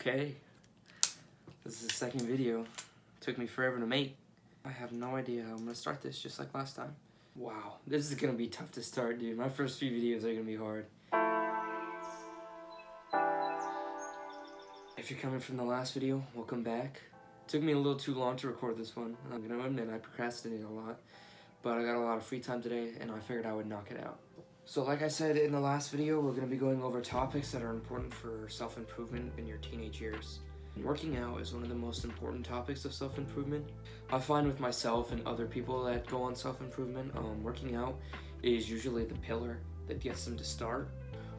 Okay, this is the second video. Took me forever to make. I have no idea how I'm gonna start this, just like last time. Wow, this is gonna be tough to start, dude. My first few videos are gonna be hard. If you're coming from the last video, welcome back. Took me a little too long to record this one. I'm gonna admit I procrastinated a lot, but I got a lot of free time today and I figured I would knock it out. So like I said in the last video, we're gonna be going over topics that are important for self-improvement in your teenage years. Working out is one of the most important topics of self-improvement. I find with myself and other people that go on self-improvement, working out is usually the pillar that gets them to start.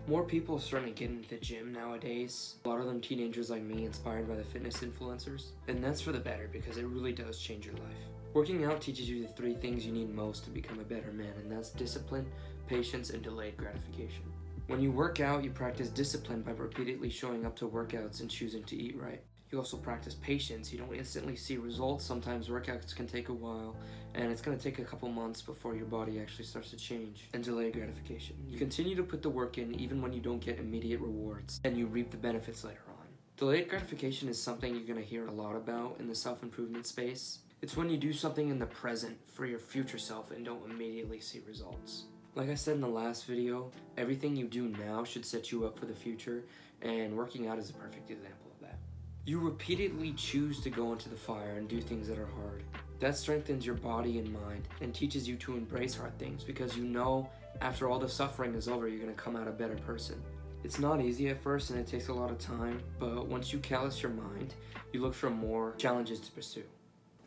More people are starting to get into the gym nowadays. A lot of them teenagers like me, inspired by the fitness influencers. And that's for the better because it really does change your life. Working out teaches you the 3 things you need most to become a better man, and that's discipline, patience, and delayed gratification. When you work out, you practice discipline by repeatedly showing up to workouts and choosing to eat right. You also practice patience. You don't instantly see results. Sometimes workouts can take a while, and it's going to take a couple months before your body actually starts to change. And delayed gratification. You continue to put the work in even when you don't get immediate rewards, and you reap the benefits later on. Delayed gratification is something you're going to hear a lot about in the self-improvement space. It's when you do something in the present for your future self and don't immediately see results. Like I said in the last video, everything you do now should set you up for the future, and working out is a perfect example of that. You repeatedly choose to go into the fire and do things that are hard. That strengthens your body and mind and teaches you to embrace hard things because you know after all the suffering is over, you're going to come out a better person. It's not easy at first and it takes a lot of time, but once you callous your mind, you look for more challenges to pursue.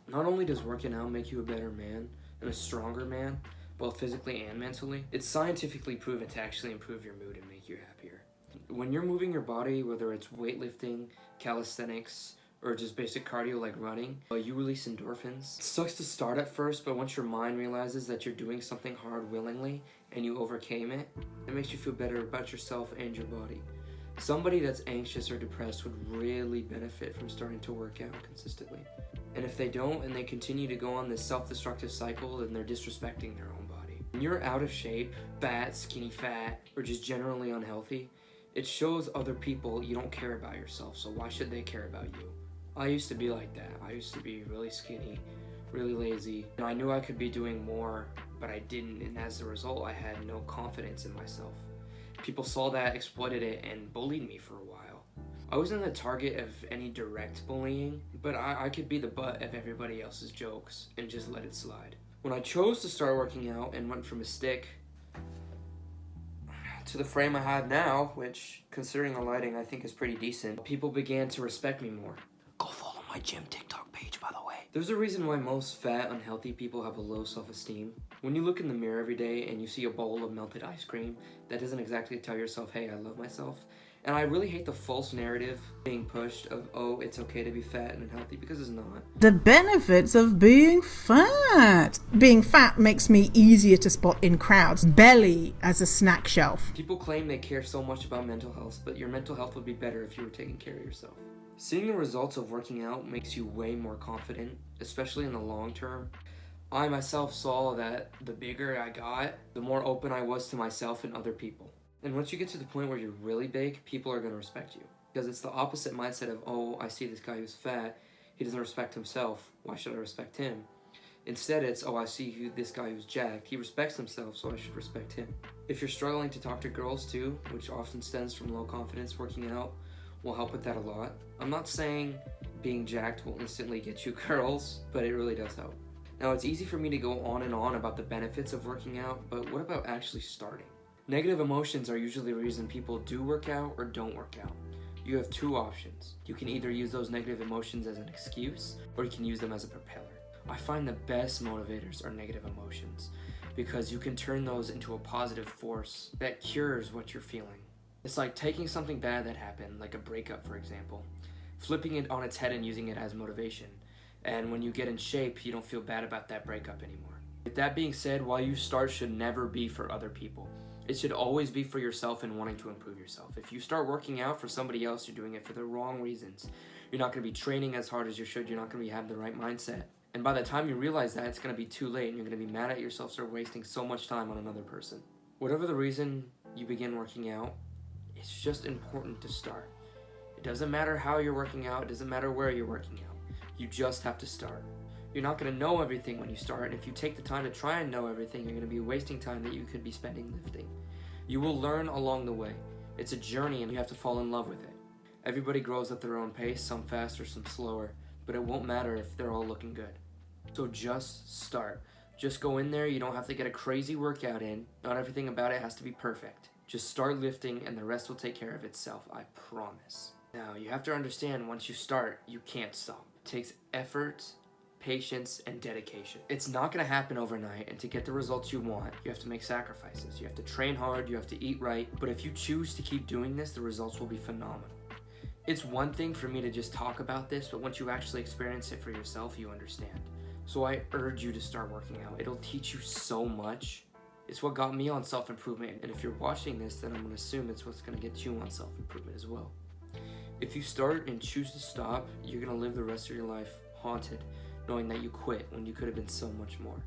Not only does working out make you a better man and a stronger man, both physically and mentally, it's scientifically proven to actually improve your mood and make you happier. When you're moving your body, whether it's weightlifting, calisthenics, or just basic cardio like running, you release endorphins. It sucks to start at first, but once your mind realizes that you're doing something hard willingly and you overcame it, it makes you feel better about yourself and your body. Somebody that's anxious or depressed would really benefit from starting to work out consistently. And if they don't and they continue to go on this self-destructive cycle, then they're disrespecting their own body. When you're out of shape, fat, skinny fat, or just generally unhealthy, it shows other people you don't care about yourself, so why should they care about you? I used to be like that. I used to be really skinny, really lazy, and I knew I could be doing more, but I didn't, and as a result, I had no confidence in myself. People saw that, exploited it, and bullied me for a while. I wasn't the target of any direct bullying, but I could be the butt of everybody else's jokes and just let it slide. When I chose to start working out and went from a stick to the frame I have now, which, considering the lighting, I think is pretty decent, people began to respect me more. Go follow my gym TikTok page, by the way. There's a reason why most fat, unhealthy people have a low self-esteem. When you look in the mirror every day and you see a bowl of melted ice cream, that doesn't exactly tell yourself, hey, I love myself. And I really hate the false narrative being pushed of, oh, it's okay to be fat and unhealthy, because it's not. The benefits of being fat. Being fat makes me easier to spot in crowds. Belly as a snack shelf. People claim they care so much about mental health, but your mental health would be better if you were taking care of yourself. Seeing the results of working out makes you way more confident, especially in the long term. I myself saw that the bigger I got, the more open I was to myself and other people. And once you get to the point where you're really big, people are going to respect you. Because it's the opposite mindset of, oh, I see this guy who's fat, he doesn't respect himself, why should I respect him? Instead it's, oh, I see this guy who's jacked, he respects himself, so I should respect him. If you're struggling to talk to girls too, which often stems from low confidence, working out will help with that a lot. I'm not saying being jacked will instantly get you girls, but it really does help. Now, it's easy for me to go on and on about the benefits of working out, but what about actually starting? Negative emotions are usually the reason people do work out or don't work out. You have 2 options. You can either use those negative emotions as an excuse, or you can use them as a propeller. I find the best motivators are negative emotions, because you can turn those into a positive force that cures what you're feeling. It's like taking something bad that happened, like a breakup for example, flipping it on its head and using it as motivation. And when you get in shape, you don't feel bad about that breakup anymore. With that being said, why you start should never be for other people. It should always be for yourself and wanting to improve yourself. If you start working out for somebody else, you're doing it for the wrong reasons. You're not going to be training as hard as you should. You're not going to have the right mindset. And by the time you realize that, it's going to be too late and you're going to be mad at yourself for wasting so much time on another person. Whatever the reason you begin working out, it's just important to start. It doesn't matter how you're working out, it doesn't matter where you're working out. You just have to start. You're not going to know everything when you start, and if you take the time to try and know everything, you're going to be wasting time that you could be spending lifting. You will learn along the way. It's a journey and you have to fall in love with it. Everybody grows at their own pace, some faster, some slower, but it won't matter if they're all looking good. So just start. Just go in there. You don't have to get a crazy workout in. Not everything about it has to be perfect. Just start lifting and the rest will take care of itself, I promise. Now, you have to understand, once you start, you can't stop. It takes effort, patience, and dedication. It's not going to happen overnight, and to get the results you want, you have to make sacrifices. You have to train hard, you have to eat right, but if you choose to keep doing this, the results will be phenomenal. It's one thing for me to just talk about this, but once you actually experience it for yourself, you understand. So I urge you to start working out. It'll teach you so much. It's what got me on self-improvement, and if you're watching this, then I'm going to assume it's what's going to get you on self-improvement as well. If you start and choose to stop, you're going to live the rest of your life haunted, knowing that you quit when you could have been so much more.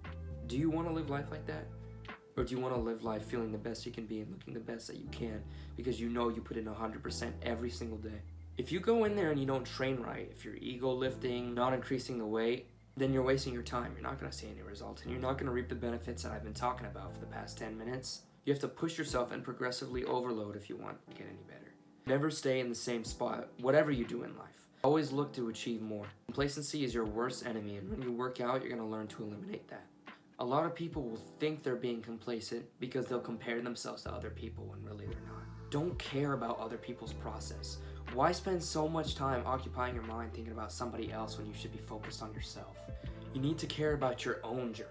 Do you want to live life like that? Or do you want to live life feeling the best you can be and looking the best that you can because you know you put in 100% every single day? If you go in there and you don't train right, if you're ego lifting, not increasing the weight, then you're wasting your time. You're not going to see any results, and you're not going to reap the benefits that I've been talking about for the past 10 minutes. You have to push yourself and progressively overload if you want to get any better. Never stay in the same spot, whatever you do in life. Always look to achieve more. Complacency is your worst enemy, and when you work out, you're going to learn to eliminate that. A lot of people will think they're being complacent because they'll compare themselves to other people when really they're not. Don't care about other people's process. Why spend so much time occupying your mind thinking about somebody else when you should be focused on yourself? You need to care about your own journey.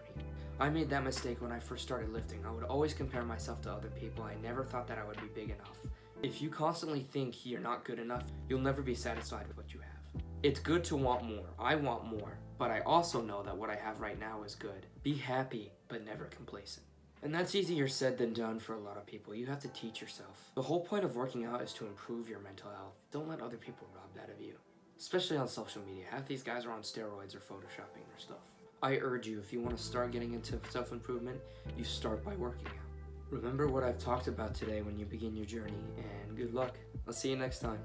I made that mistake when I first started lifting. I would always compare myself to other people. I never thought that I would be big enough. If you constantly think you're not good enough, you'll never be satisfied with what you have. It's good to want more. I want more, but I also know that what I have right now is good. Be happy, but never complacent. And that's easier said than done for a lot of people. You have to teach yourself. The whole point of working out is to improve your mental health. Don't let other people rob that of you. Especially on social media. Half these guys are on steroids or photoshopping their stuff. I urge you, if you want to start getting into self-improvement, you start by working out. Remember what I've talked about today when you begin your journey, and good luck. I'll see you next time.